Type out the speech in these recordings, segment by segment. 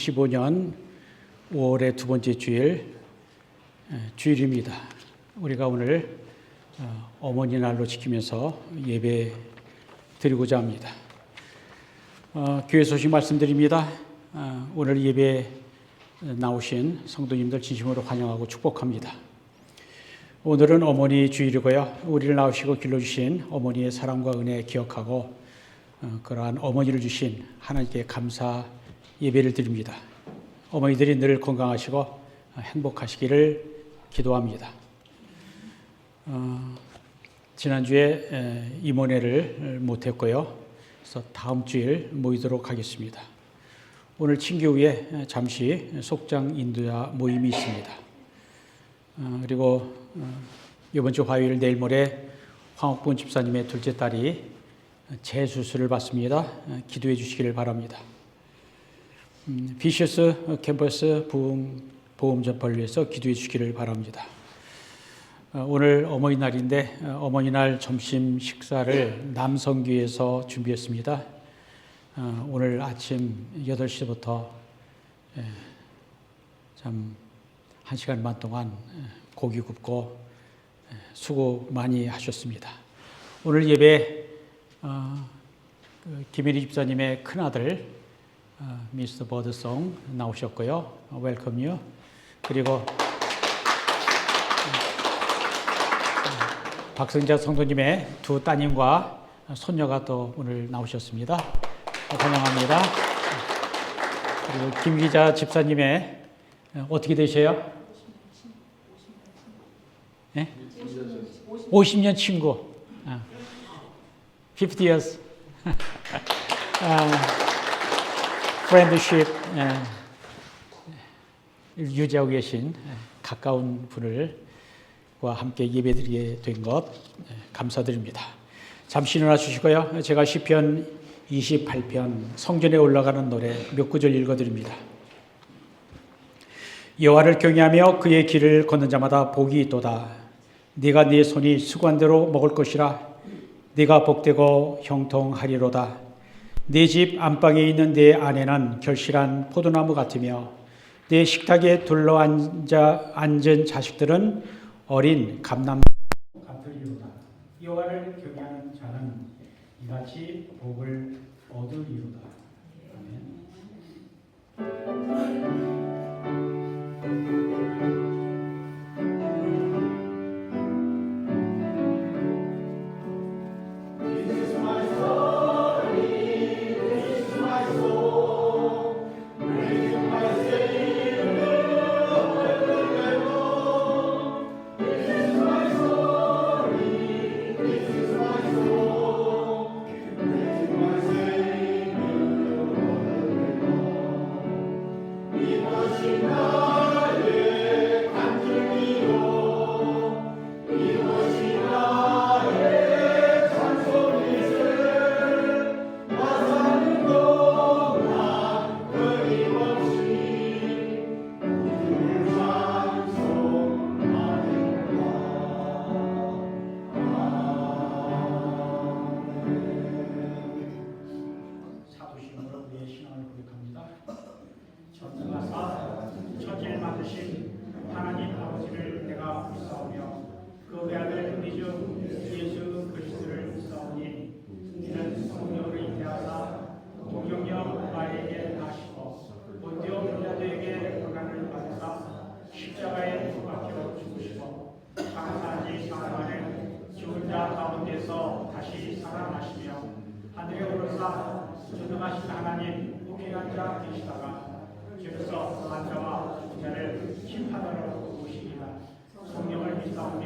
2015년 5월의 두 번째 주일입니다. 우리가 오늘 어머니 날로 지키면서 예배 드리고자 합니다. 교회 소식 말씀드립니다. 오늘 예배 나오신 성도님들 진심으로 환영하고 축복합니다. 오늘은 어머니 주일이고요. 우리를 낳으시고 길러주신 어머니의 사랑과 은혜 기억하고 그러한 어머니를 주신 하나님께 감사 예배를 드립니다. 어머니들이 늘 건강하시고 행복하시기를 기도합니다. 지난주에 임원회를 못했고요. 그래서 다음 주일 모이도록 하겠습니다. 오늘 친교 후에 잠시 속장 인도자 모임이 있습니다. 그리고 이번 주 화요일 내일 모레 황옥본 집사님의 둘째 딸이 재수술을 받습니다. 기도해 주시기를 바랍니다. 비셔스 캠퍼스 보험 전파를 위해서 기도해 주시기를 바랍니다. 오늘 어머니날인데 어머니날 점심 식사를 남성교회에서 준비했습니다. 오늘 아침 8시부터 참 1시간 반 동안 고기 굽고 수고 많이 하셨습니다. 오늘 예배 김혜리 집사님의 큰아들 미스터 버드송 나오셨고요. 웰컴 유. 그리고 박성자 성도님의 두 따님과 손녀가 또 오늘 나오셨습니다. 환영합니다. 그리고 김기자 집사님의 어떻게 되세요? 50년 친구. 50 years. 프렌드십 유지하고 계신 가까운 분과 함께 예배드리게 된 것 감사드립니다. 잠시 일어나 주시고요. 제가 시편 28편 성전에 올라가는 노래 몇 구절 읽어드립니다. 여호와를 경외하며 그의 길을 걷는 자마다 복이 있도다. 네가 네 손이 수고한 대로 먹을 것이라. 네가 복되고 형통하리로다. 네 집 안방에 있는 네 아내는 결실한 포도나무 같으며 네 식탁에 앉은 자식들은 어린 감나무 같으리로다. 여호와를 경외하는 자는 이같이 복을 얻으리로다. 아멘. 전능하신 하나님 복행한 자 되시다가 주께서 환자와 부자를 심판하러 오시리라. 성령을 믿사오며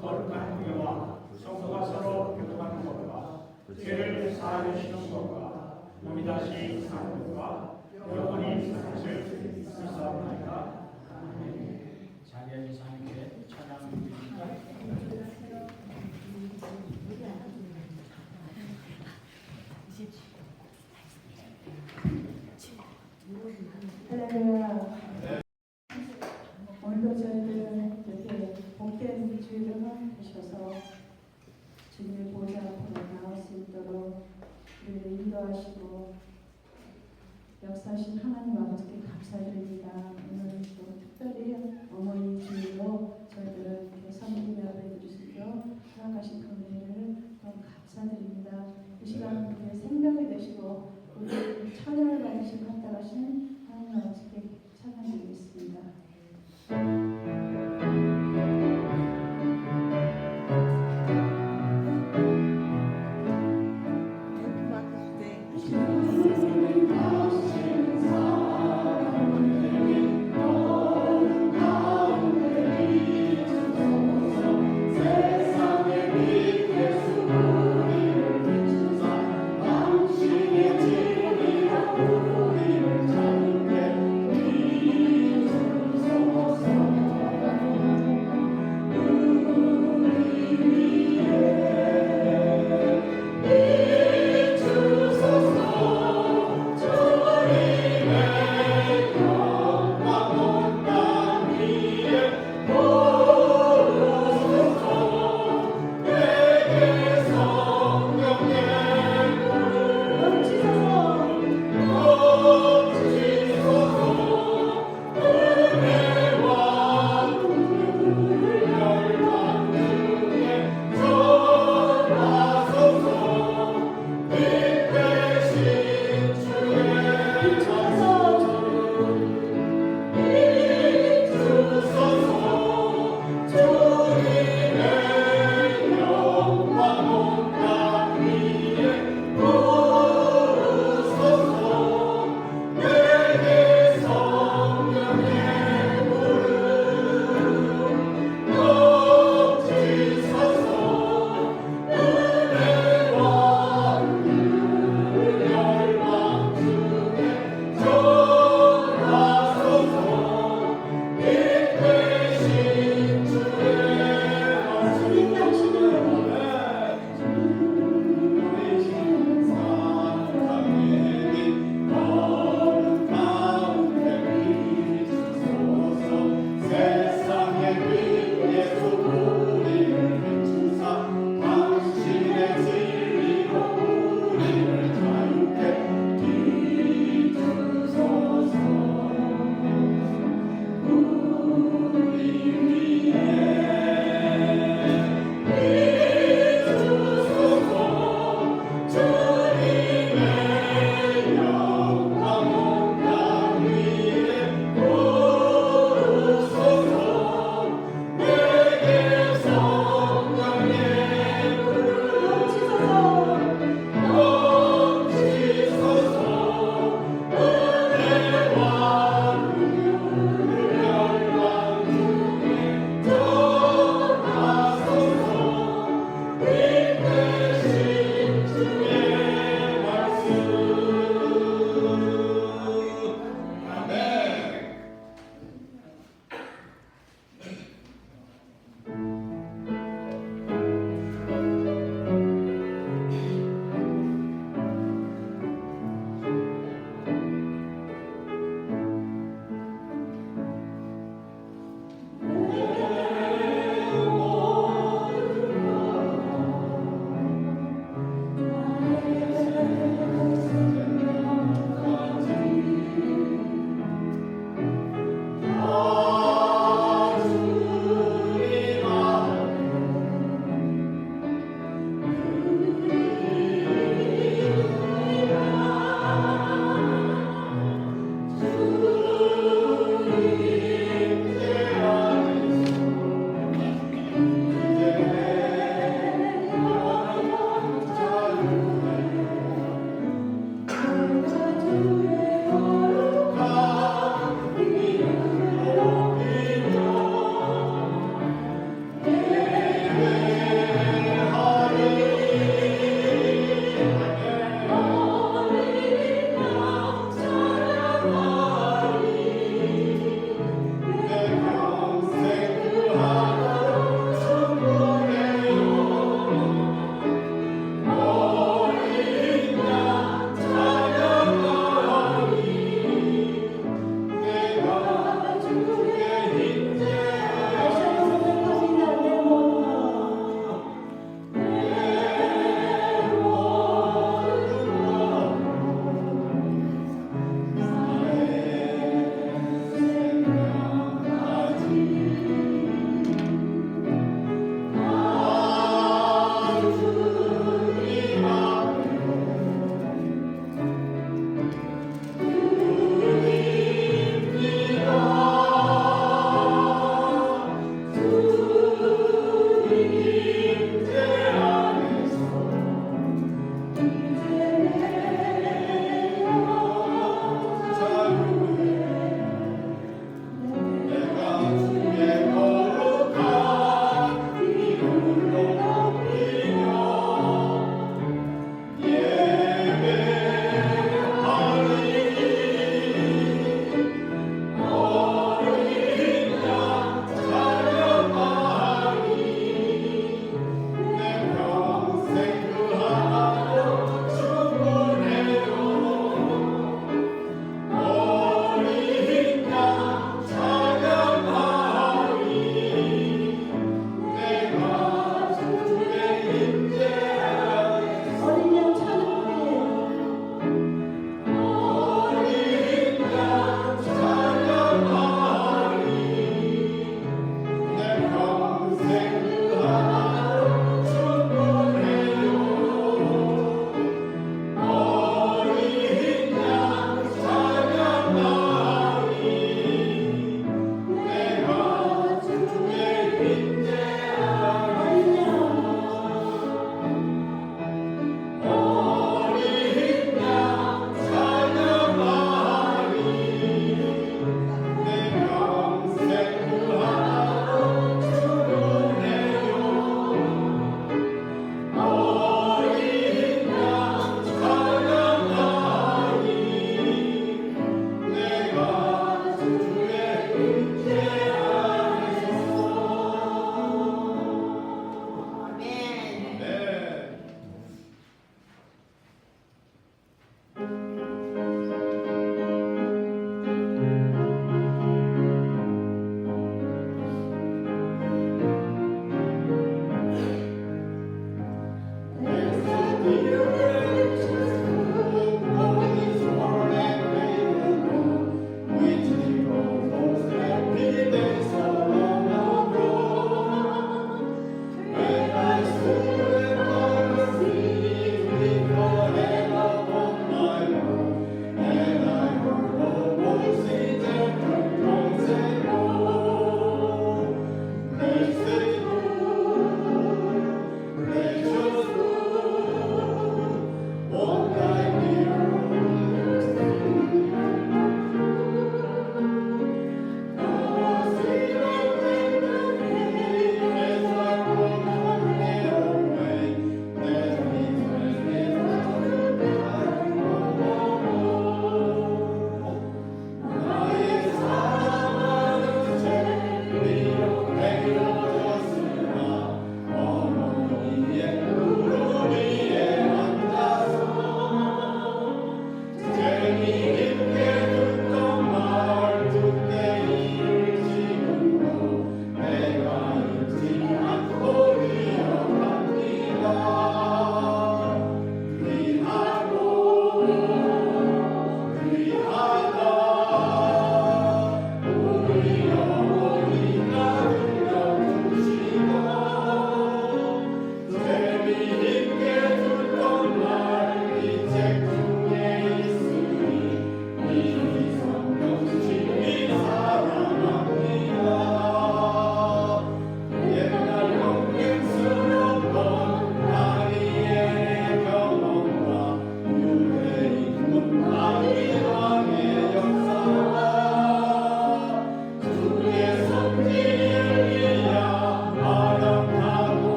거룩한 교회와 성도가 서로 교통하는 것과 죄를 사하여주시는 것과 몸이 다시 사는 것과 영원히 사는 것을 믿사옵나이다. 아멘. 자리에서 함께 찬양드립니다. 오늘도 저희들 이렇게 복된 주일을 주셔서 주님의 보좌 앞으로 나올 수 있도록 우리를 인도하시고 역사하신 하나님 아버지께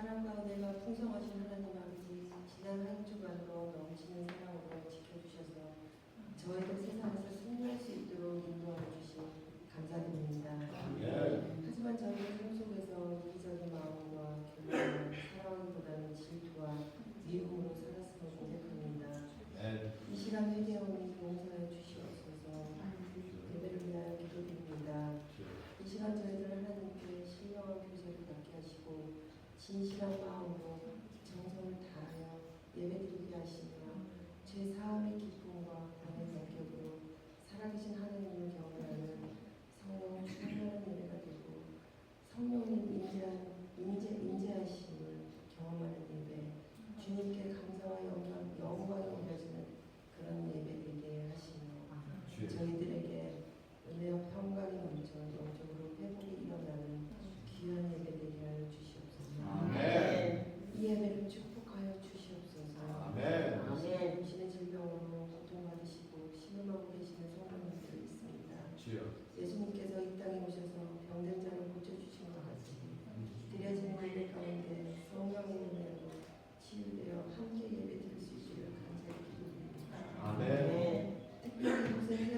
사랑 가운데만 풍성하신 하나님 아버지, 지난 한 주간으로 넘치는 사랑으로 지켜주셔서 저희들 세상에서 승리할 수 있도록 인도하여 주신 감사드립니다. 하지만 저희들 삶 속에서 이기적인 마음과 교만과 사랑보다는 질투와 미움으로 살았음을 고백합니다. 이 시간 회개하오니 용서해 주시옵소서. 예배를 위하여 기도드립니다. 이 시간 저희들 하나님께 신령한 교제를 갖게 하시고 진실한 마음으로 정성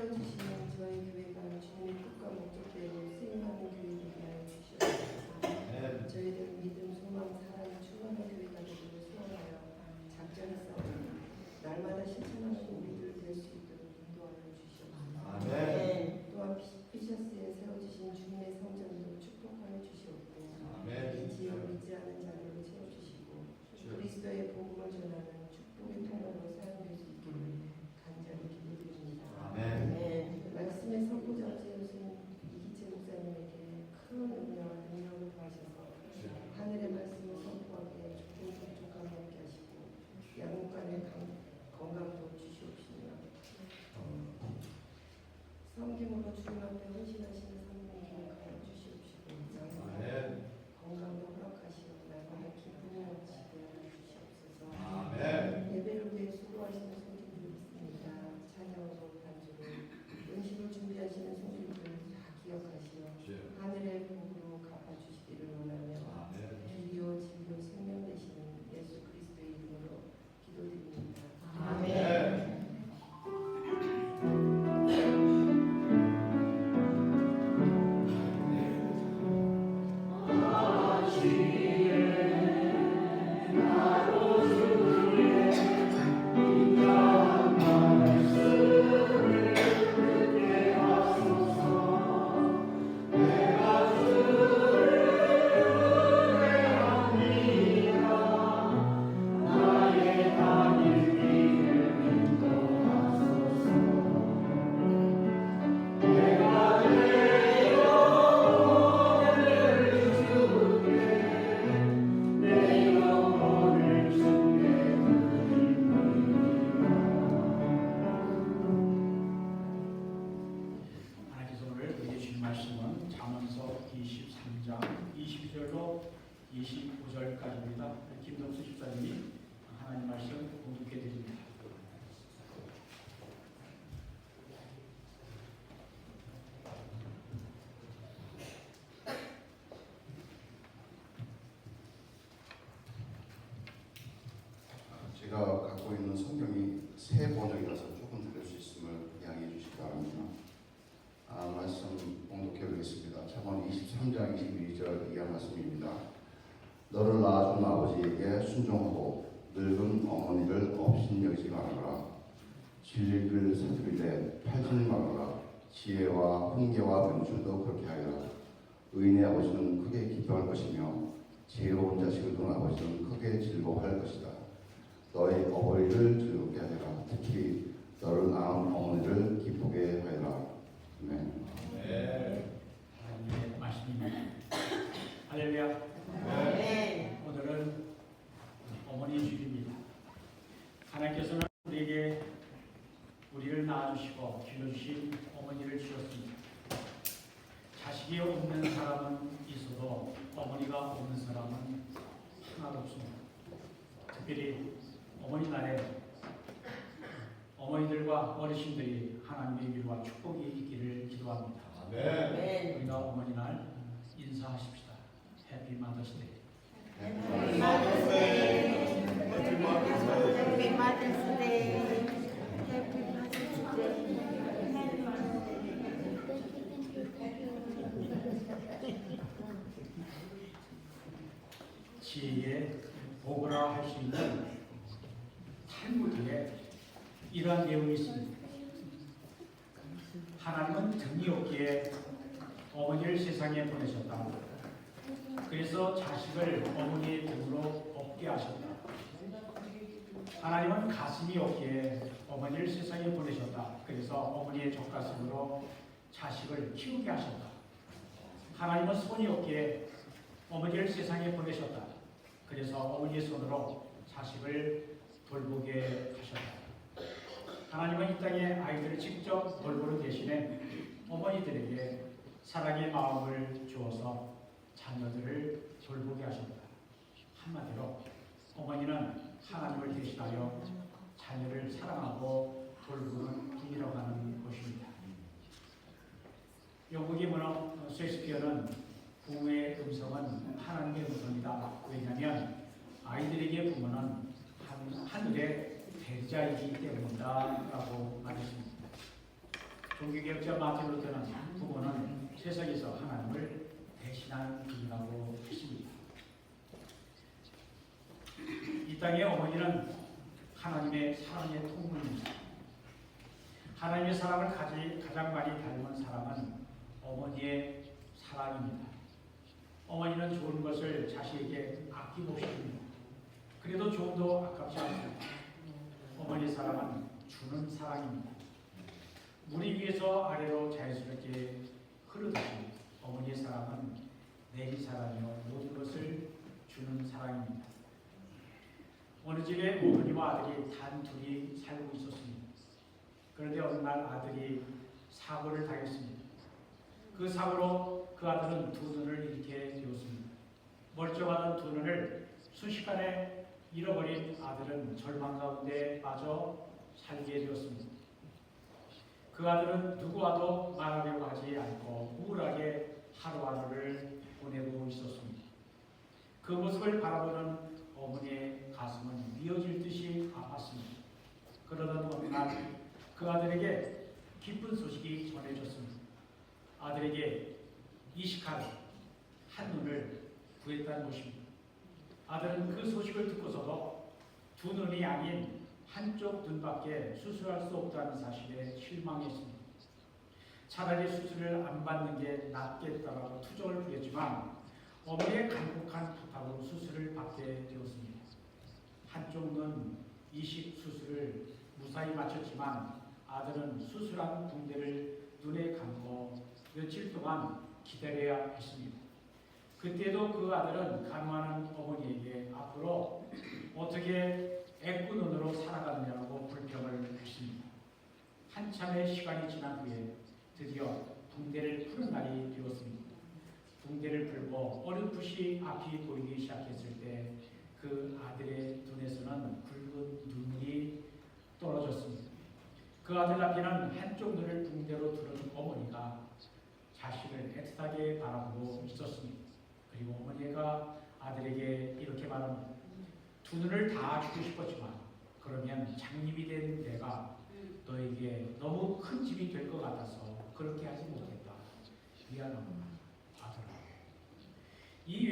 세워주시는 저희 교회가 주님의 뜻과 목적대로 쓰임받는 교회 되게 하여 주시옵소서. 저희들 믿음, 소망, 사랑이 충만한 교회가 되기를 소원하여 작전을 싸우며 날마다 실천하는 우리들 될 수 있도록 인도하여 주시옵소서. 또한 피셔스에 세워주신 주님의 성전도 축복하여 주시옵고 이 지역 믿지 않은 자들을 채워주시고 그리스도의 복음을 전하는 축복의 통로로 사용될 수 있기를 간절히 기도드립니다. 말씀의 선포자 세우신 이기채 목사님에게 큰 은혜와 능력을 더하셔서 하늘의 말씀을 선포하기에 족족함 없게 하시고 양육간의 건강도 주시옵시며 성김으로 주님 앞에 헌신하시는 성도님을 가여 주시옵시고 건강도 허락하시고 날마다 기쁨이 넘치게 주시옵소서. 예배를 위해 수고하시는 성도님들 있습니다. 찬양으로 반주로 음식을 준비하시는 성도님들 다 기억하시어 하늘의 복으로 갚아주시기를 원하며 비요 진료 생명 되시는 예수 그리스도의 이름으로 기도드립니다. 아멘. 하나님께서 오늘 우리에게 주신 말씀은 잠언서 23장 20절로 25절까지입니다. 김동수 집사님이 하나님 말씀 공독해 드립니다. 제가 갖고 있는 성경이 새 번역이라서 조금 들을 수 있음을 양해해 주시기 바랍니다. 말씀 봉독해 보겠습니다. 잠언 23장 22절 이하 말씀입니다. 너를 낳아준 아버지에게 순종하고 늙은 어머니를 업신여기지 말아라. 진리를 서투르되 팔지 말아라. 지혜와 훈계와 명철도 그렇게 하여라. 의인의 아버지는 크게 기뻐할 것이며 지혜로운 자식을 둔 아버지는 크게 즐거워할 것이다. 너의 어버이를 즐겁게 하여라. 특히 너를 낳은 어머니를 기쁘게 하여라. 아멘. 하나님의 말씀입니다. 할렐루야. 오늘은 어머니 주일입니다. 하나님께서는 우리에게 우리를 낳아주시고 길러주신 어머니를 주셨습니다. 자식이 없는 사람은 있어도 어머니가 없는 사람은 하나도 없습니다. 특별히 어머니날에 어머니들과 어르신들이 하나님의 위로와 축복이 있기를 기도합니다. 우리가 어머니날 인사하십시다. 해피 마더스데이. Happy Mother's Day. Happy Mother's Day. Happy Mother's Day. 지혜의 복으라 할 수 있는 탈무드에 이러한 내용이 있습니다. 하나님은 등이 없기에 어머니를 세상에 보내셨다. 그래서 자식을 어머니의 등으로 업게 하셨다. 하나님은 가슴이 없기에 어머니를 세상에 보내셨다. 그래서 어머니의 젖가슴으로 자식을 키우게 하셨다. 하나님은 손이 없기에 어머니를 세상에 보내셨다. 그래서 어머니의 손으로 자식을 돌보게 하셨다. 하나님은 이 땅에 아이들을 직접 돌보는 대신에 어머니들에게 사랑의 마음을 주어서 자녀들을 돌보게 하셨다. 한마디로 어머니는 하나님을 대신하여 자녀를 사랑하고 돌보는 분이라고 하는 것입니다. 영국의 문어 셰익스피어는 부모의 음성은 하나님의 음성이다. 왜냐하면 아이들에게 부모는 하늘의 대자이기 때문이다 라고 말했습니다. 종교개혁자 마틴 루터는 부모는 세상에서 하나님을 대신한 분이라고 했습니다. 이 땅의 어머니는 하나님의 사랑의 통문입니다. 하나님의 사랑을 가장 많이 닮은 사람은 어머니의 사랑입니다. 어머니는 좋은 것을 자식에게 아낌없이 줍니다. 그래도 조금도 아깝지 않습니다. 어머니의 사랑은 주는 사랑입니다. 물이 위에서 아래로 자연스럽게 흐르듯이 어머니의 사랑은 내리 사랑이요 모든 것을 주는 사랑입니다. 어느 집에 어머니와 아들이 단 둘이 살고 있었습니다. 그런데 어느 날 아들이 사고를 당했습니다. 그 사고로 그 아들은 두 눈을 잃게 되었습니다. 멀쩡하던 두 눈을 순식간에 잃어버린 아들은 절망 가운데 빠져 살게 되었습니다. 그 아들은 누구와도 말하려고 하지 않고 우울하게 하루하루를 보내고 있었습니다. 그 모습을 바라보는 어머니의 가슴은 미어질 듯이 아팠습니다. 그러던 어느 날 그 아들에게 기쁜 소식이 전해졌습니다. 아들에게 이식할 한 눈을 구했다는 것입니다. 아들은 그 소식을 듣고서도 두 눈이 아닌 한쪽 눈밖에 수술할 수 없다는 사실에 실망했습니다. 차라리 수술을 안 받는 게 낫겠다라고 투정을 부렸지만 어머니의 간곡한 부탁으로 수술을 받게 되었습니다. 한쪽 눈 이식 수술을 무사히 마쳤지만 아들은 수술한 붕대를 눈에 감고 며칠 동안 기다려야 했습니다. 그때도 그 아들은 간호하는 어머니에게 앞으로 어떻게 애꾸 눈으로 살아가느냐고 불평을 했습니다. 한참의 시간이 지난 후에 드디어 붕대를 푸는 날이 되었습니다. 붕대를 풀고 어렴풋이 앞이 보이기 시작했을 때 그 아들의 눈에서는 붉은 눈물이 떨어졌습니다. 그 아들 앞에는 한쪽 눈을 붕대로 두른 어머니가 자식을 애틋하게 바라보고 있었습니다. 그리고 어머니가 아들에게 이렇게 말합니다. 두 눈을 다 주고 싶었지만 그러면 장님이 된 내가 너에게 너무 큰 짐이 될 것 같아서 그렇게 하지 못했다. 미안합니다. 아들아. 이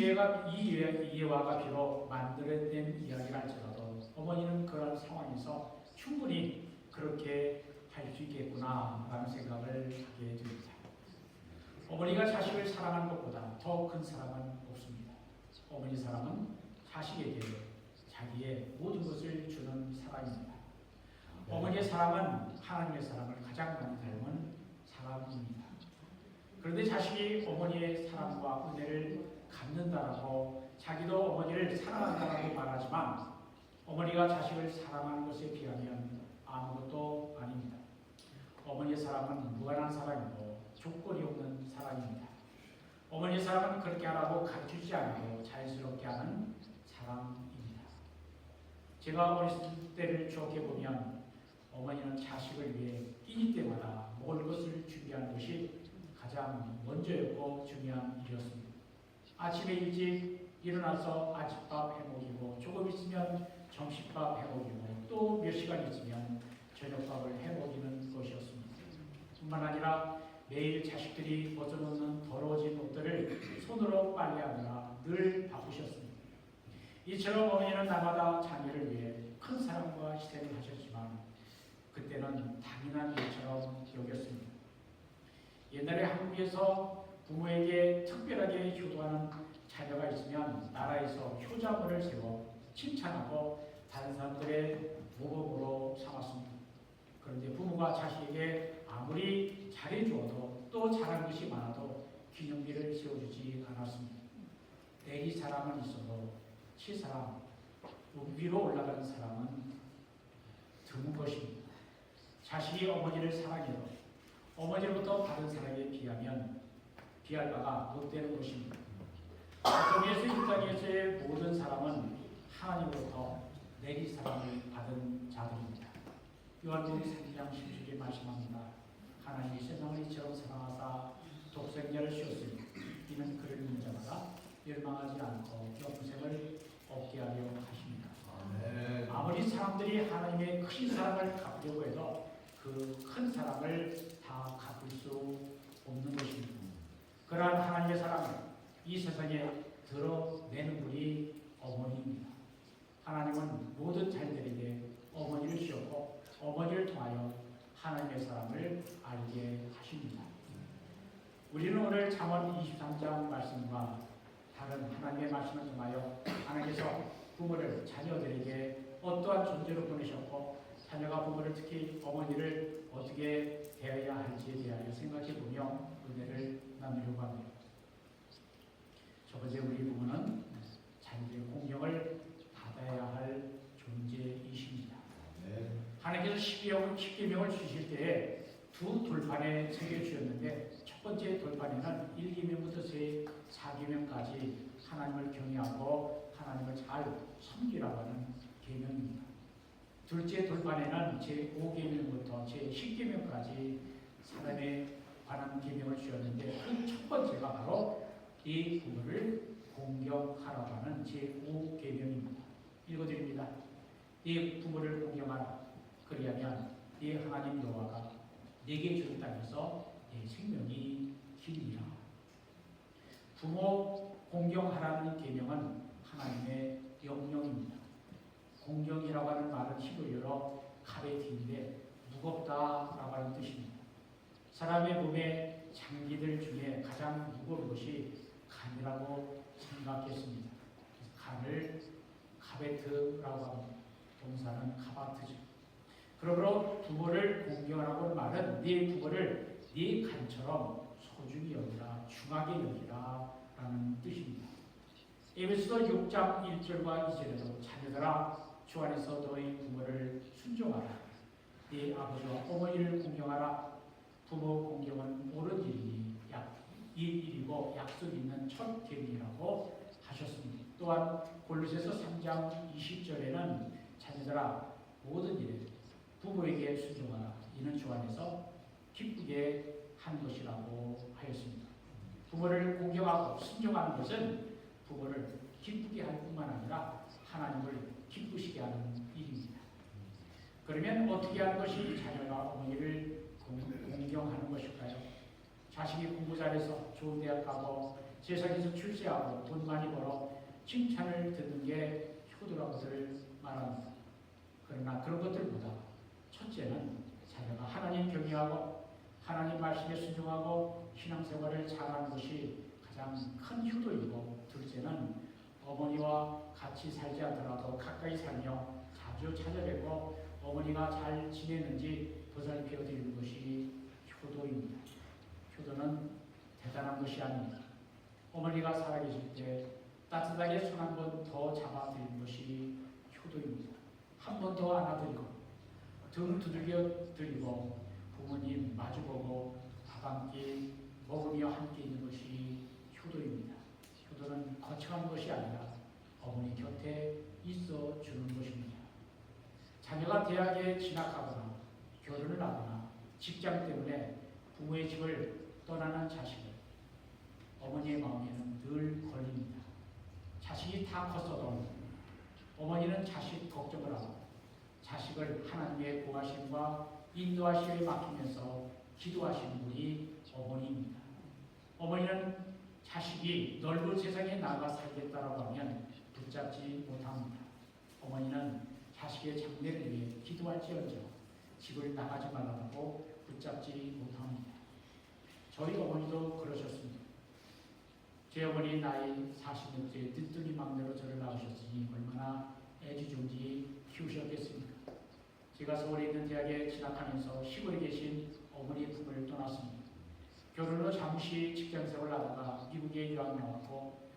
예화가 비록 만들어낸 이야기랄지라도 어머니는 그런 상황에서 충분히 그렇게 할 수 있겠구나라는 생각을 하게 됩니다. 어머니가 자식을 사랑하는 것보다 더 큰 사랑은 없습니다. 어머니 사랑은 자식에게 자기의 모든 것을 주는 사랑입니다. 어머니의 사랑은 하나님의 사랑을 가장 많이 닮은 사랑입니다. 그런데 자식이 어머니의 사랑과 은혜를 갚는다라고 자기도 어머니를 사랑한다라고 말하지만 어머니가 자식을 사랑하는 것에 비하면 아무것도 아닙니다. 어머니의 사랑은 무한한 사랑이고 조건이 없는 사랑입니다. 어머니의 사랑은 그렇게 하라고 가르치지 않고 자연스럽게 하는 사랑입니다. 제가 어렸을 때를 추억해보면 어머니는 자식을 위해 끼니 때마다 먹을 것을 준비하는 것이 가장 먼저였고 중요한 일이었습니다. 아침에 일찍 일어나서 아침밥 해먹이고 조금 있으면 점심밥 해먹이고 또 몇 시간 있으면 저녁밥을 해먹이는 것이었습니다. 뿐만 아니라 매일 자식들이 벗어놓는 더러워진 옷들을 손으로 빨래하느라 늘 바쁘셨습니다. 이처럼 어머니는 날마다 자녀를 위해 큰 사랑과 희생을 하셨지만 그때는 당연한 일처럼 여겼습니다. 옛날에 한국에서 부모에게 특별하게 효도하는 자녀가 있으면 나라에서 효자문을 세워 칭찬하고 다른 사람들의 모범으로 삼았습니다. 그런데 부모가 자식에게 아무리 잘해주어도 또 잘한 것이 많아도 기념비를 세워주지 않았습니다. 내리 사랑은 있어도 치사랑, 위로 올라가는 사랑은 드문 것입니다. 자식이 어머니를 사랑해도 어머니로부터 받은 사랑에 비하면 비할 바가 못 되는 것입니다. 성경에서 이 땅에서의 모든 사람은 하나님으로부터 내리 사랑을 받은 자들입니다. 요한복음 3장 17절에 말씀합니다. 하나님이 세상을 이처럼 사랑하사 독생자를 주었으니 이는 그를 믿는 자마다 멸망하지 않고 영생을 얻게 하려 하십니다. 아무리 사람들이 하나님의 큰 사랑을 갚으려고 해도 그 큰 사랑을 다 다 갚을 수 없는 것입니다. 그러한 하나님의 사랑을 이 세상에 드러내는 분이 어머니입니다. 하나님은 모든 자녀들에게 어머니를 주셨고 어머니를 통하여 하나님의 사랑을 알게 하십니다. 우리는 오늘 잠언 23장 말씀과 다른 하나님의 말씀을 통하여 하나님께서 부모를 자녀들에게 어떠한 존재로 보내셨고 자녀가 부모를 특히 어머니를 어떻게 대해야 할지에 대하여 생각해보며 은혜를 나누려고 합니다. 첫 번째 우리 부모는 자녀들의 공경을 받아야 할 존재이십니다. 하나님께서 십계명을 주실 때에 두 돌판에 새겨주셨는데 첫 번째 돌판에는 1계명부터 4계명까지 하나님을 경외하고 하나님을 잘 섬기라고 하는 계명입니다. 둘째 돌판에는 제5계명부터 제10계명까지 사람에 관한 계명을 주셨는데 그 첫 번째가 바로 이 부모를 공경하라고 하는 제5계명입니다. 읽어드립니다. 이 부모를 공경하라. 그리하면 네 하나님 여호와가 네게 준 땅에서 네 생명이 길리라. 부모 공경하라는 계명은 하나님의 명령입니다. 공경이라고 하는 말은 히브리어로 카베티인데 무겁다라고 하는 뜻입니다. 사람의 몸의 장기들 중에 가장 무거운 것이 간이라고 생각했습니다. 간을 카베트라고 합니다. 동사는 카바트죠. 그러므로 부모를 공경하라고 하는 말은 네 부모를 네 간처럼 소중히 여기라, 중하게 여기라 라는 뜻입니다. 에베소서 6장 1절과 2절에도 자녀들아 주 안에서 너희 부모를 순종하라. 네 아버지와 어머니를 공경하라. 부모 공경은 옳은 일이니 일이고 약속 있는 첫 계명이라고 하셨습니다. 또한 골로새서 3장 20절에는 자녀들아 모든 일에 부모에게 순종하라. 이는 주 안에서 기쁘게 한 것이라고 하였습니다. 부모를 공경하고 순종하는 것은 부모를 기쁘게 할 뿐만 아니라 하나님을 기쁘시게 하는 일입니다. 그러면 어떻게 하는 것이 자녀가 어머니를 공경하는 것일까요? 자식이 공부 잘해서 좋은 대학 가고 세상에서 출세하고 돈 많이 벌어 칭찬을 듣는 게 효도라고들 말합니다. 그러나 그런 것들보다 첫째는 자녀가 하나님 경외하고 하나님 말씀에 순종하고 신앙생활을 잘하는 것이 가장 큰 효도이고, 둘째는 어머니와 같이 살지 않더라도 가까이 살며 자주 찾아뵙고 어머니가 잘 지내는지 보살펴 드리는 것이 효도입니다. 효도는 대단한 것이 아닙니다. 어머니가 살아계실 때 따뜻하게 손 한 번 더 잡아드리는 것이 효도입니다. 한 번 더 안아드리고 등 두들겨 드리고 부모님 마주보고 밥 한 끼 먹으며 함께 있는 것이 효도입니다. 효도는 거창한 것이 아니라 어머니 곁에 있어 주는 것입니다. 자녀가 대학에 진학하거나 결혼을 하거나 직장 때문에 부모의 집을 떠나는 자식을 어머니의 마음에는 늘 걸립니다. 자식이 다 컸어도 어머니는 자식 걱정을 하고 자식을 하나님의 구하심과 인도하심에 맡기면서 기도하시는 분이 어머니입니다. 어머니는 자식이 넓은 세상에 나가 살겠다라고 하면 붙잡지 못합니다. 어머니는 자식의 장래를 위해 기도할지언정 집을 나가지 말라고 붙잡지 못합니다. 저희 어머니도 그러셨습니다. 제 어머니 나이 40년째 늦둥이 막내로 저를 낳으셨으니 얼마나 애지중지 키우셨겠습니까? 제가 서울에 있는 대학에 진학하면서 시골에 계신 어머니의 품을 떠났습니다. 결혼 후 잠시 직장생활을 하다가 미국에 유학 나왔고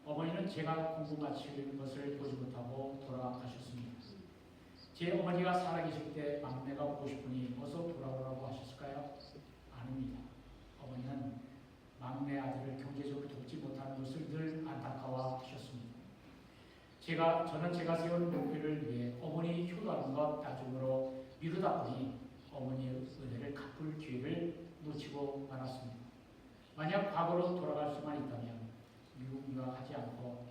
어머니는 제가 공부 마치는 것을 보지 못하고 돌아가셨습니다. 제 어머니가 살아계실 때 막내가 보고 싶으니 어서 돌아오라고 하셨을까요? 아닙니다. 어머니는 막내 아들을 경제적으로 돕지 못하는 것을 늘 안타까워하셨습니다. 저는 제가 세운 목표를 위해 어머니 효도하는 것 나중으로 미루다 보니 어머니의 은혜를 갚을 기회를 놓치고 말았습니다. 만약 과거로 돌아갈 수만 있다면 미국 유학하지 않고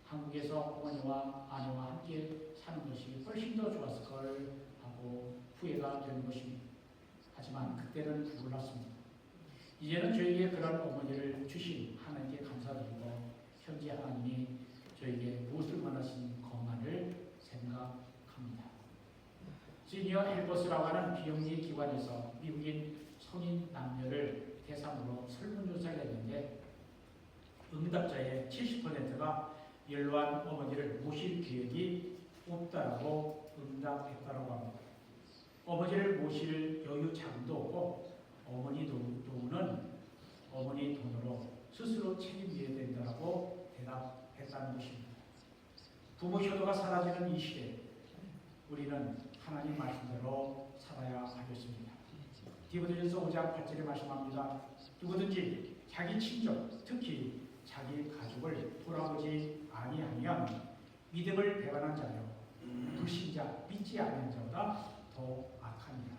한국에서 어머니와 아내와 함께 사는 것이 훨씬 더 좋았을 걸 하고 후회가 되는 것입니다. 하지만 그때는 몰랐습니다. 이제는 저에게 그런 어머니를 주신 하나님께 감사드리고 현재 하나님이 저에게 무엇을 원하신 것만을 생각합니다. 시니어 헬퍼스라고 하는 비영리 기관에서 미국인 성인 남녀를 대상으로 설문조사를 했는데 응답자의 70%가 연로한 어머니를 모실 계획이 없다라고 응답했다고 합니다. 어머니를 모실 여유 자금도 없고 어머니 도우는 어머니 돈으로 스스로 책임져야 된다고 대답했다는 것입니다. 부모 효도가 사라지는 이 시대, 우리는 하나님 말씀대로 살아야 하겠습니다. 디모데전서 5장 8절에 말씀합니다. 누구든지 자기 친족, 특히 자기 가족을 돌아보지 아니하면 믿음을 배반한 자요 불신자, 믿지 않는 자보다 더 악합니다.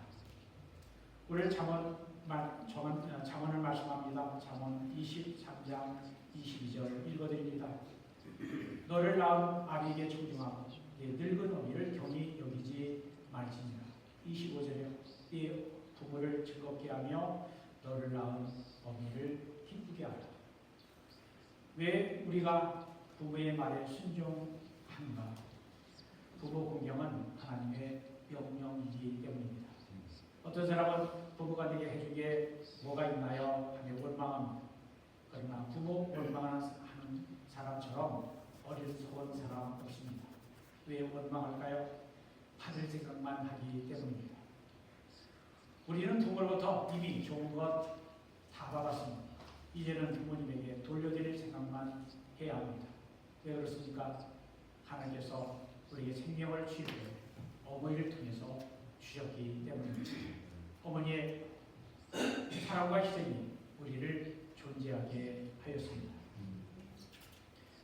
오늘 잠언을 말씀합니다. 잠언 23장 22절 읽어드립니다. 너를 낳은 아비에게 존중하고 네 늙은 어미를 경히 여기지 말지니라. 25절에 네 부모를 즐겁게 하며 너를 낳은 어미를 기쁘게 하라. 왜 우리가 부모의 말에 순종한가? 부모 공경은 하나님의 명령이기 때문입니다. 어떤 사람은 부모가 내게 해준 게 뭐가 있나요? 하며 원망합니다. 그러나 부모 원망하는 사람처럼 어린 속은 사람 없습니다. 왜 원망할까요? 받을 생각만 하기 때문입니다. 우리는 부모로부터 이미 좋은 것 다 받았습니다. 이제는 부모님에게 돌려드릴 생각만 해야 합니다. 왜 그렇습니까? 하나님께서 우리에게 생명을 주시고 어머니를 통해서 주셨기 때문입니다. 어머니의 사랑과 희생이 우리를 존재하게 하였습니다.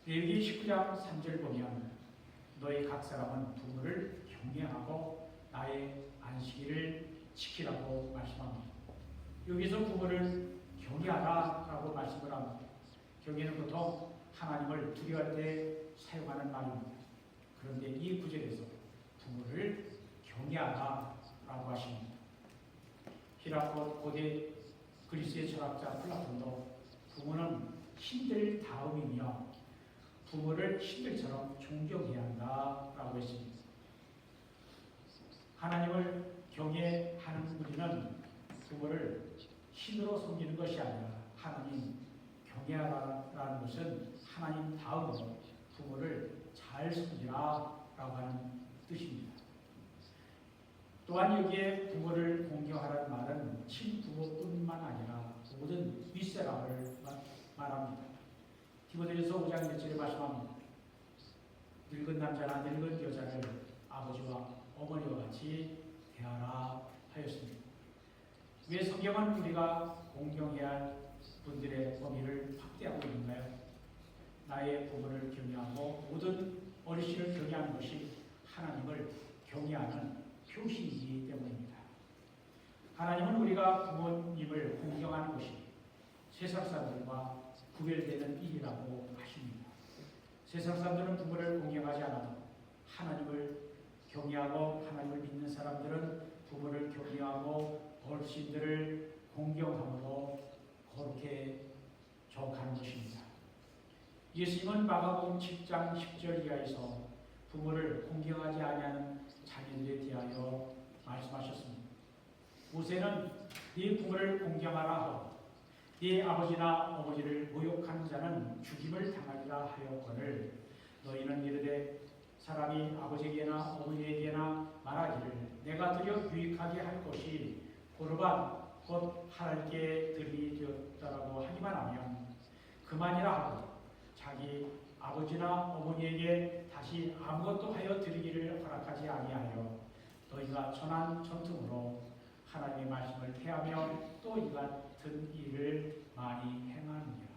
레위기 19장 3절 보면 너희 각 사람은 부모를 경외하고 나의 안식일을 지키라고 말씀합니다. 여기서 부모를 경외하라라고 말씀을 합니다. 경외는 보통 하나님을 두려워할 때 사용하는 말입니다. 그런데 이 구절에서 부모를 경외하라라고 하십니다. 히라포 고대 그리스의 철학자 플라톤도 부모는 신들 다음이며 부모를 신들처럼 존경해야 한다라고 했습니다. 하나님을 경외하는 우리는 부모를 신으로 섬기는 것이 아니라 하나님 경외하라는 것은 하나님 다음으로 부모를 잘 섬기라라고 하는 뜻입니다. 또한 여기에 부모를 공경하라는 말은 친부모뿐만 아니라 모든 윗사람을 말합니다. 디모데전서 5장 1절에 말씀합니다. 늙은 남자나 늙은 여자를 아버지와 어머니와 같이 대하라 하였습니다. 왜 성경은 우리가 공경해야 할 분들의 범위를 확대하고 있는가요? 나의 부모를 경외하고 모든 어르신을 경외하는 것이 하나님을 경외하는 표시이기 때문입니다. 하나님은 우리가 부모님을 공경하는 것이 세상 사람들과 구별되는 일이라고 하십니다. 세상 사람들은 부모를 공경하지 않아도 하나님을 경외하고 하나님을 믿는 사람들은 부모를 경외하고 어르신들을 공경함으로 그렇게 가는 것입니다. 예수님은 마가복음 7장 10절 이하에서 부모를 공경하지 아니하는 자녀들에 대하여 말씀하셨습니다. 모세는 네 부모를 공경하라 하고 네 아버지나 어머니를 모욕하는 자는 죽임을 당하리라 하였거늘 너희는 이르되 사람이 아버지에게나 어머니에게나 말하기를 내가 드려 유익하게 할 것이 고르반 곧 하나님께 드림이 되었다라고 하기만 하면 그만이라 하고 자기 아버지나 어머니에게 다시 아무것도 하여 드리기를 허락하지 아니하여 너희가 천한 천퉁으로 하나님의 말씀을 폐하며 또 이 같은 일을 많이 행하느니라.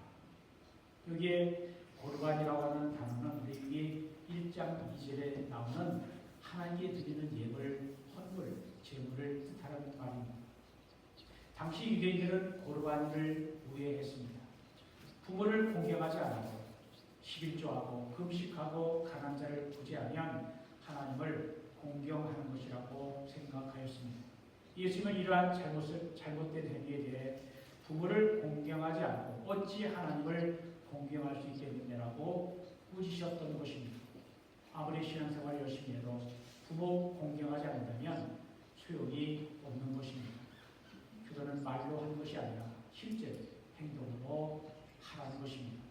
여기에 고르반이라고 하는 단어는 레위기 1장 2절에 나오는 하나님께 드리는 예물, 헌물, 제물을 뜻하는 말입니다. 당시 유대인들은 고르반을 우회했습니다. 부모를 공경하지 않아도 11조하고 금식하고 가난한 자를 구제하면 하나님을 공경하는 것이라고 생각하였습니다. 예수님은 이러한 잘못된 행위에 대해 부모를 공경하지 않고 어찌 하나님을 공경할 수 있겠느냐라고 꾸짖으셨던 것입니다. 아무리 신앙생활 열심히 해도 부모 공경하지 않는다면 소용이 없는 것입니다. 기도는 말로 하는 것이 아니라 실제 행동으로 하라는 것입니다.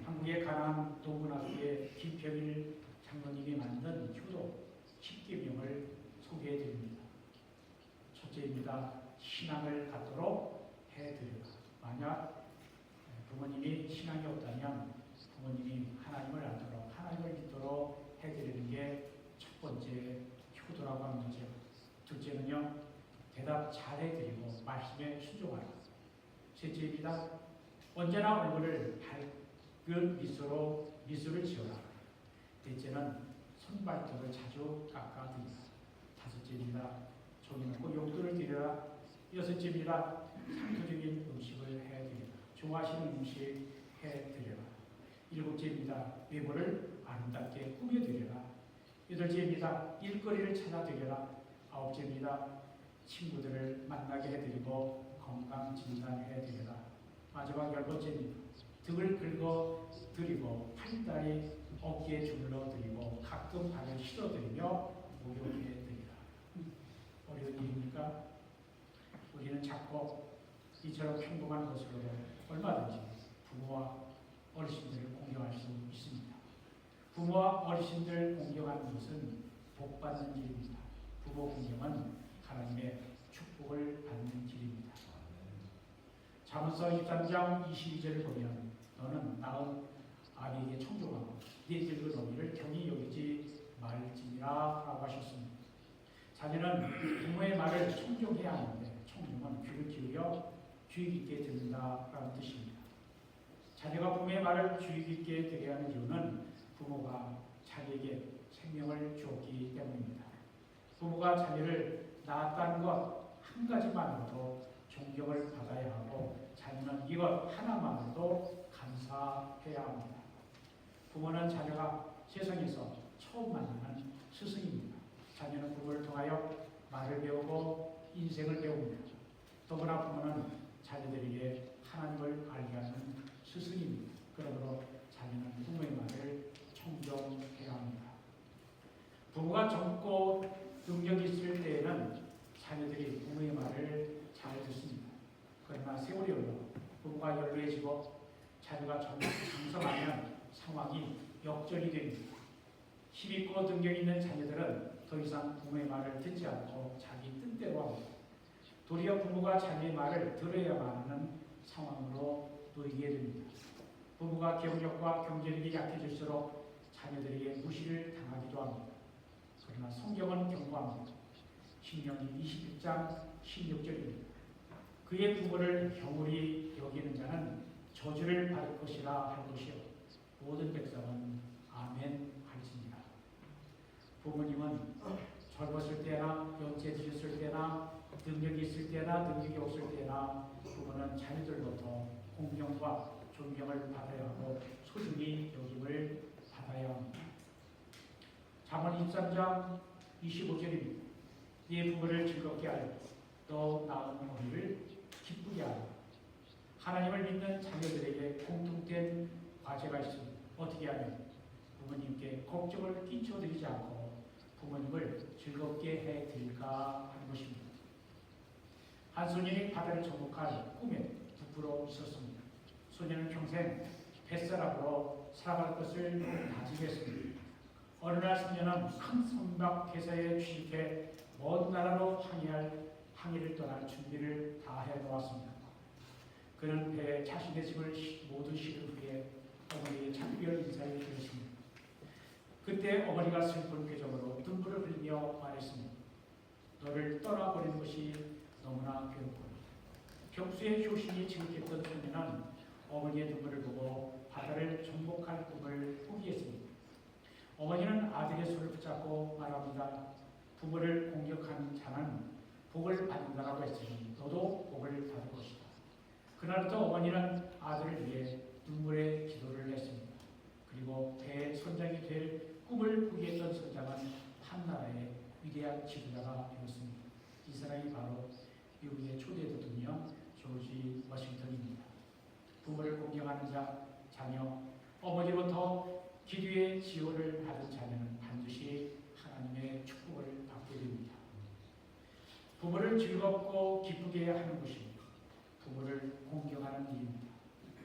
한국의 가나안 동문학교의 김평일 장로님이 만든 효도 10계명을 소개해 드립니다. 첫째입니다. 신앙을 갖도록 해드리라. 만약 부모님이 신앙이 없다면 부모님이 하나님을 알도록 하나님을 믿도록 해드리는 게 첫 번째 효도라고 하는 거죠. 둘째는요. 대답 잘 해드리고 말씀에 순종하라. 셋째입니다. 언제나 얼굴을 밝은 미소를 지어라. 넷째는 손발톱을 자주 깎아드리라. 다섯째입니다. 종이 먹고 용돈을 드려라. 여섯째입니다. 상투적인 음식을 해드리라. 좋아하시는 음식 해드려라. 일곱째입니다. 외모를 아름답게 꾸며드려라. 여덟째입니다. 일거리를 찾아드려라. 아홉째입니다. 친구들을 만나게 해드리고 건강 진단해드려라. 마지막 열번째입니다. 등을 긁어드리고 팔다리 어깨에 둘러드리고 가끔 발을 실어드리며 목욕해드리라. 어려운 일입니까? 우리는 작고 이처럼 평범한 것으로도 얼마든지 부모와 어르신들을 공경할 수 있습니다. 부모와 어르신들 공경하는 것은 복받는 길입니다. 부모 공경은 하나님의 축복을 받는 길입니다. 잠언서 23장 22절을 보면 너는 낳은 아비에게 청종하고 네 늙은 어미를 경히 여기지 말지니라 라고 하셨습니다. 자녀는 부모의 말을 청종해야 하는데 청종은 귀를 기울여 주의 깊게 듣는다라는 뜻입니다. 자녀가 부모의 말을 주의 깊게 들어야 하는 이유는 부모가 자기에게 생명을 주었기 때문입니다. 부모가 자녀를 낳았다는 것 한 가지만으로도 존경을 받아야 하고 자녀는 이것 하나만으로도 감사해야 합니다. 부모는 자녀가 세상에서 처음 만나는 스승입니다. 자녀는 부모를 통하여 말을 배우고 인생을 배웁니다. 더구나 부모는 자녀들에게 하나님을 알게 하는 스승입니다. 그러므로 자녀는 부모의 말을 청정해야 합니다. 부모가 젊고 능력이 있을 때에는 자녀들이 부모의 말을 잘 듣습니다. 그러나 세월이 흘러 부모가 연로해지고 자녀가 장성하면 상황이 역전이 됩니다. 힘있고 능력 있는 자녀들은 더 이상 부모의 말을 듣지 않고 자기 뜻대로 합니다. 도리어 부모가 자녀의 말을 들어야만 하는 상황으로 놓이게 됩니다. 부모가 경력과 경제력이 약해질수록 자녀들에게 무시를 당하기도 합니다. 그러나 성경은 경고합니다. 신명기 21장 16절입니다. 그의 부모를 경홀히 여기는 자는 저주를 받을 것이라 할 것이요 모든 백성은 아멘 할지니라. 부모님은 젊었을 때나 연세 드셨을 때나 능력이 있을 때나 능력이 없을 때나 부모는 자녀들로부터 공경과 존경을 받아야 하고 소중히 여김을 받아야 합니다. 잠언 23장 25절입니다. 네 부모를 즐겁게 하여 너 낳은 어미를 기쁘게 하여. 하나님을 믿는 자녀들에게 공통된 과제가 있습니다. 어떻게 하면 부모님께 걱정을 끼쳐드리지 않고 부모님을 즐겁게 해드릴까 하는 것입니다. 한 소년이 바다를 정복할 꿈에 부풀어 있었습니다. 소년은 평생 뱃사람으로 살아갈 것을 다짐했습니다. 어느 날 소년은 큰 선박 회사에 취직해 먼 나라로 항해를 떠날 준비를 다 해놓았습니다. 그는 배에 자신의 짐을 모두 실은 후에 어머니의 작별 인사를 드렸습니다. 그때 어머니가 슬픈 표정으로 눈물을 흘리며 말했습니다. 너를 떠나버리는 것이 너무나 괴롭구나. 평소에 효신이 지극했던 소년은 어머니의 눈물을 보고 바다를 정복할 꿈을 포기했습니다. 어머니는 아들의 손을 붙잡고 말합니다. 부모를 공격하는 자는 복을 받는다라고 했으니 너도 복을 받을 것이다. 그날부터 어머니는 아들을 위해 눈물의 기도를 했습니다. 그리고 배의 선장이 될 꿈을 꾸게 했던 선장은 한나라의 위대한 지도자가 되었습니다. 이 사람이 바로 미국의 초대 대통령 조지 워싱턴입니다. 부모를 공경하는 자녀, 어머니로부터 기도의 지원을 받은 자녀는 반드시 하나님의 축복을 받게 됩니다. 부모를 즐겁고 기쁘게 하는 것이 부모를 공경하는 일입니다.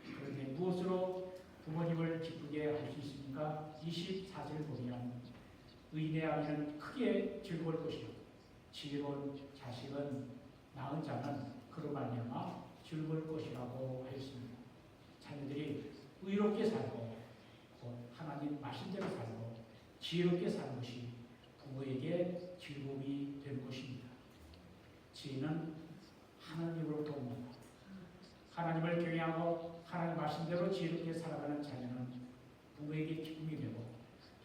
그런데 무엇으로 부모님을 기쁘게 할 수 있습니까? 24절 보면 의인의 아이는 크게 즐거울 것이요 지혜로운 자식은 낳은 자는 그로 말미암아 즐거울 것이라고 하였습니다. 자녀들이 의롭게 살고 하나님 말씀대로 살고 지혜롭게 사는 것이 부모에게 즐거움이 되는 것입니다. 지혜는 하나님으로부터 옵니다. 하나님을 경외하고 하나님 말씀대로 지혜롭게 살아가는 자녀는 부모에게 기쁨이 되고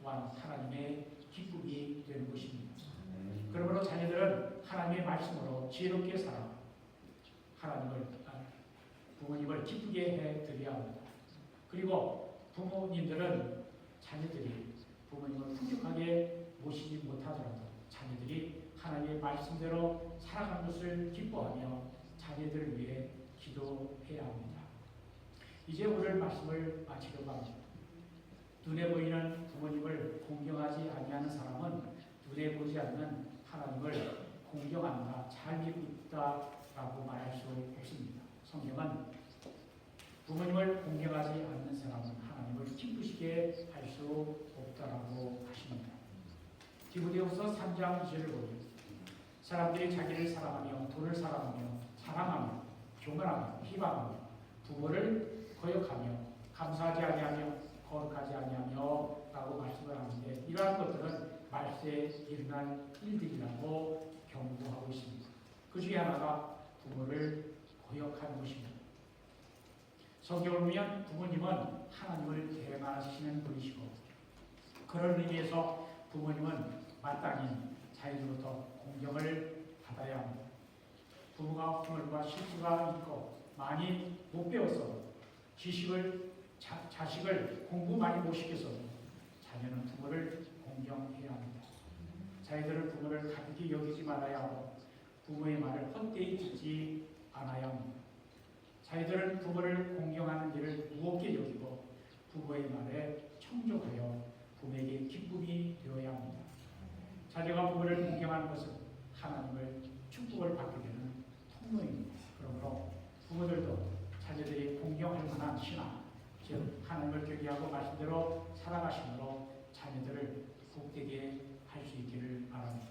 또한 하나님의 기쁨이 되는 것입니다. 그러므로 자녀들은 하나님의 말씀으로 지혜롭게 살아 부모님을 기쁘게 해드려야 합니다. 그리고 부모님들은 자녀들이 부모님을 풍족하게 모시지 못하더라도 자녀들이 하나님의 말씀대로 살아가는 것을 기뻐하며 자녀들을 위해 기도해야 합니다. 이제 오늘 말씀을 마치려고 합니다. 눈에 보이는 부모님을 공경하지 아니하는 사람은 눈에 보이지 않는 하나님을 공경한다, 잘 믿고 있다라고 말할 수 없습니다. 성경은 부모님을 공경하지 않는 사람은 하나님을 기쁘시게 할 수 없다라고 하십니다. 디모데후서 3장 2절을 보면 사람들이 자기를 사랑하며 돈을 사랑하며 자랑하며 교만하며 비방하며 부모를 거역하며 감사하지 아니하며 거룩하지 아니하며 라고 말씀을 하는데 이러한 것들은 말세에 일어날 일들이라고 경고하고 있습니다. 그 중에 하나가 부모를 거역하는 것입니다. 성경을 보면 부모님은 하나님을 대행하시는 분이시고 그런 의미에서 부모님은 마땅히 자녀로부터 공경을 받아야 합니다. 부모가 humor과 실수가 있고 많이 못 배워서 자식을 공부 많이 못 시켜서 자녀는 부모를 공경해야 합니다. 자녀들은 부모를 가볍게 여기지 말아야 하고 부모의 말을 헛되이 듣지 않아야 합니다. 자녀들은 부모를 공경하는 일을 무겁게 여기고 부모의 말에 청종하여 부모에게 기쁨이 되어야 합니다. 자녀가 부모를 공경하는 것은 하나님을 축복을 받게 되는 통로입니다. 그러므로 부모들도 자녀들이 공경할 만한 신앙, 즉 하나님을 경외하고 말씀대로 살아가심으로 자녀들을 복되게 할 수 있기를 바랍니다.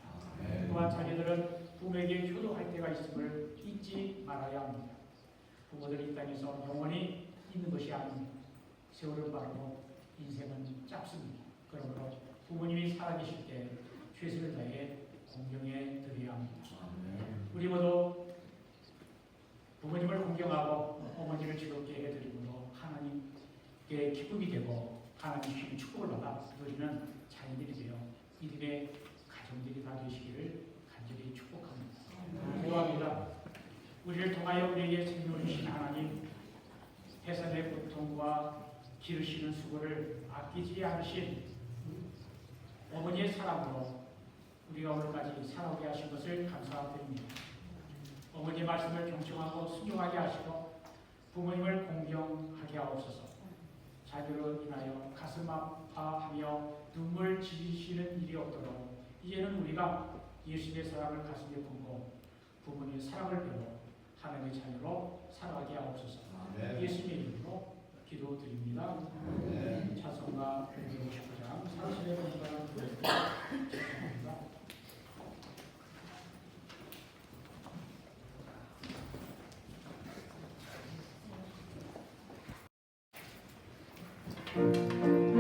또한 자녀들은 부모에게 효도할 때가 있음을 잊지 말아야 합니다. 부모들이 이 땅에서 영원히 있는 것이 아닙니다. 세월은 빠르고 인생은 짧습니다. 그러므로 부모님이 살아계실 때 최선을 다해 공경해 드려야 합니다. 우리 모두 부모님을 공경하고 어머니를 즐겁게 해드림으로 하나님께 기쁨이 되고 하나님 주신 축복을 받아 누리는 자녀들이 되어 이들의 가정들이 다 되시기를 간절히 축복합니다. 기도합니다. 우리를 통하여 우리에게 생명을 주신 하나님, 해산의 고통과 기르시는 수고를 아끼지 않으신 어머니의 사랑으로 우리가 오늘까지 살아오게 하신 것을 감사드립니다. 어머니의 말씀을 경청하고 순종하게 하시고 부모님을 공경하게 하옵소서. 자녀로 인하여 가슴 아파하며 눈물 지으시는 일이 없도록 이제는 우리가 예수님의 사랑을 가슴에 품고 부모님의 사랑을 배워 하나님의 자녀로 살아가게 하옵소서. 예수님의 이름으로 기도드립니다. 찬송가 159장 사실의 건강한 기도드립니다. Oh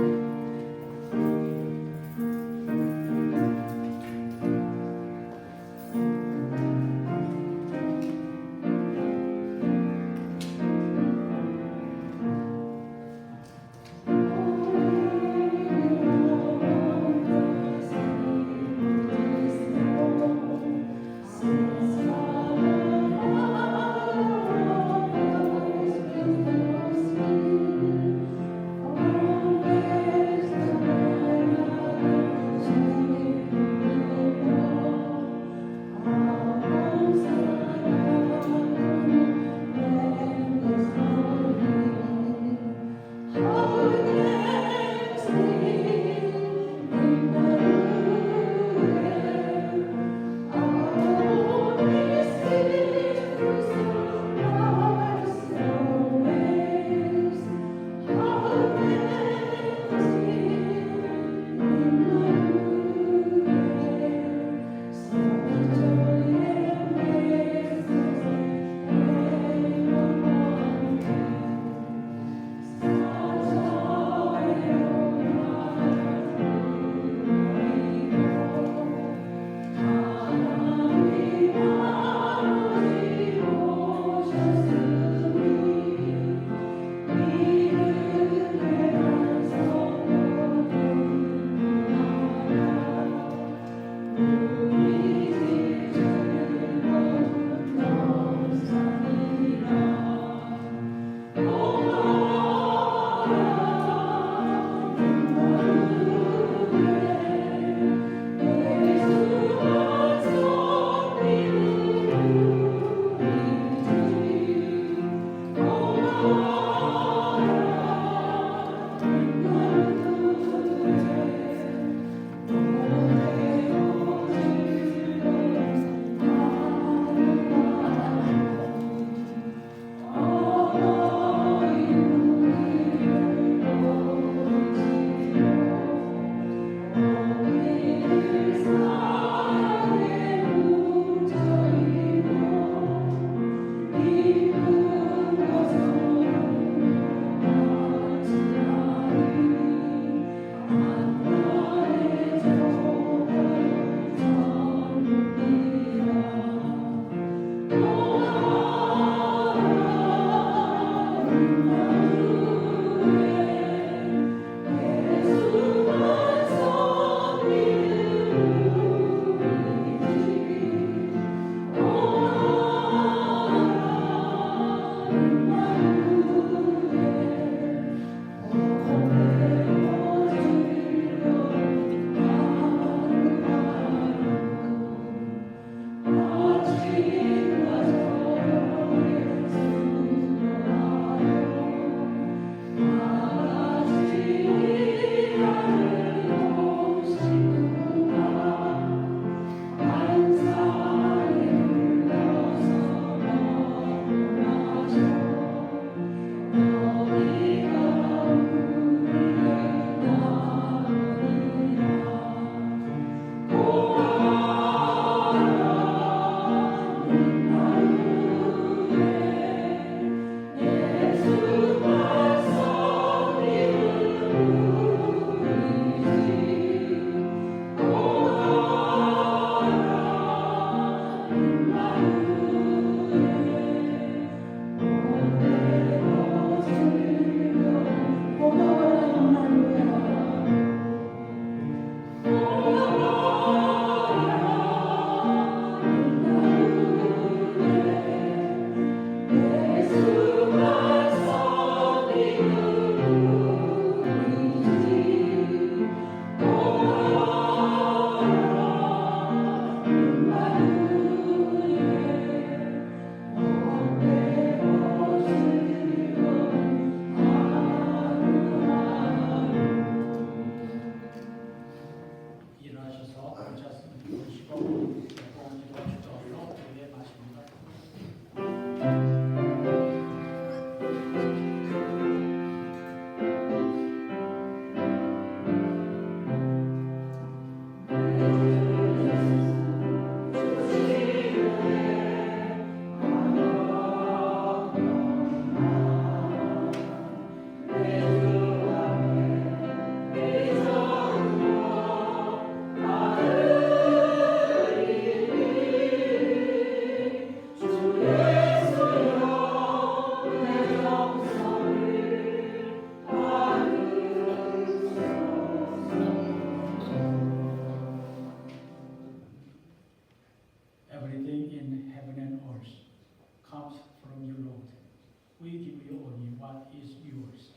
and what is yours.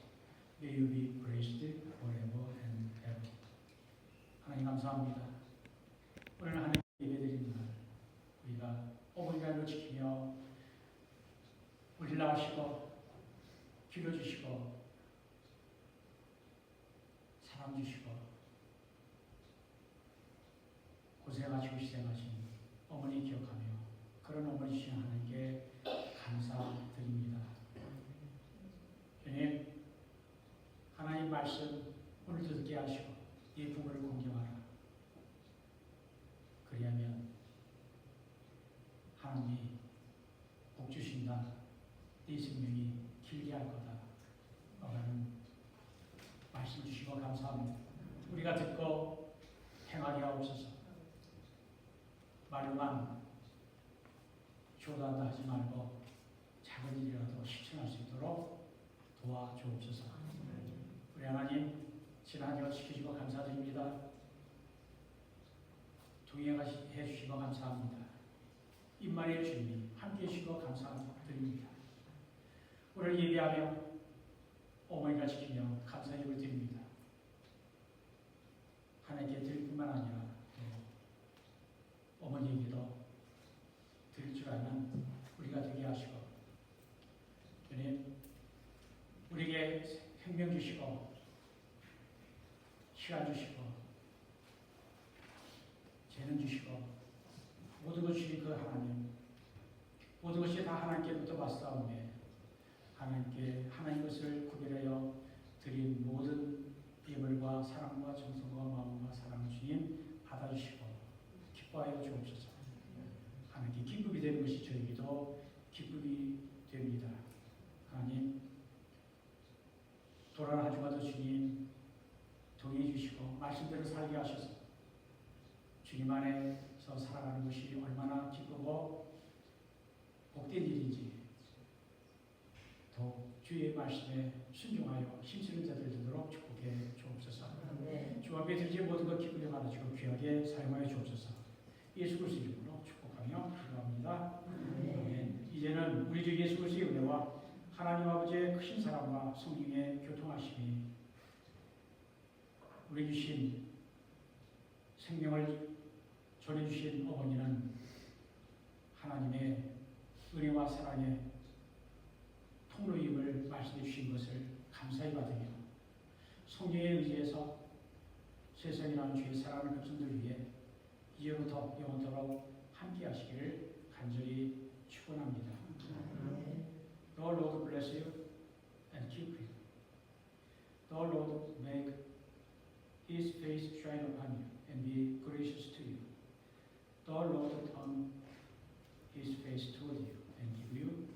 May you be praised forever and ever. 하나님 감사합니다. 오늘 하나님 예배드리는 날 우리가 어머니날로 지키며 우리를 낳으시고 길러주시고 사랑 주시고 고생하시고 희생하신 어머니 기억하며 그런 어머니 주신 하나님께 감사드립니다. 주님, 하나님 말씀 오늘도 듣게 하시고 이 부모를 공경하라. 그리하면 하나님이 복 주신다. 네 생명이 길게 할 거다. 라는 말씀 주시고 감사합니다. 우리가 듣고 행하게 하옵소서. 말로만 조단다 하지 말고 작은 일이라도 실천할 수 있도록 도와주옵소서. 우리 하나님 지난 한 주 지켜주시고 감사드립니다. 동행해 주시고 감사합니다. 임마누엘 주님 함께 해주시고 감사드립니다. 오늘 예배하며 어머니가 지키며 감사의 예를 드립니다. 하나님께 드릴 뿐만 아니라 또 어머니에게도 드릴 줄 아는 우리가 되게 하시고 주님 우리에게 생명 주시고 시간 주시고 재능 주시고 모든 것 주신 그 하나님 모든 것이 다 하나님께부터 왔사오매 하나님께 하나님 것을 구별하여 드린 모든 예물과 사랑과 정성과 마음과 사랑을 주님 받아주시고 기뻐하여 주옵소서. 하나님께 기쁨이 되는 것이 저에게도 기쁨이 됩니다. 하나님 돌아온 한 주간도 주님 동행해 주시고 말씀대로 살게 하셔서 주님 안에서 살아가는 것이 얼마나 기쁘고 복된 일인지 더욱 주의 말씀에 순종하여 힘쓰는 자들 되도록 축복해 주옵소서. 주 앞에 드리지 모든 것 기쁘게 받아주고 귀하게 사용하여 주옵소서. 예수 그리스도 이름으로 축복하며 기도합니다. 아멘. 이제는 우리 주 예수 그리스도의 은혜와 하나님 아버지의 크신 사랑과 성령의 교통하심이 우리 주신 생명을 전해주신 어머니는 하나님의 은혜와 사랑의 통로임을 말씀해 주신 것을 감사히 받으며 성령에 의지해서 세상이라는 죄의 사랑을 백성들 위해 이제부터 영원토록 함께 하시기를 간절히 축원합니다. The Lord bless you and keep you. The Lord make His face shine upon you and be gracious to you. The Lord turn His face toward you and give you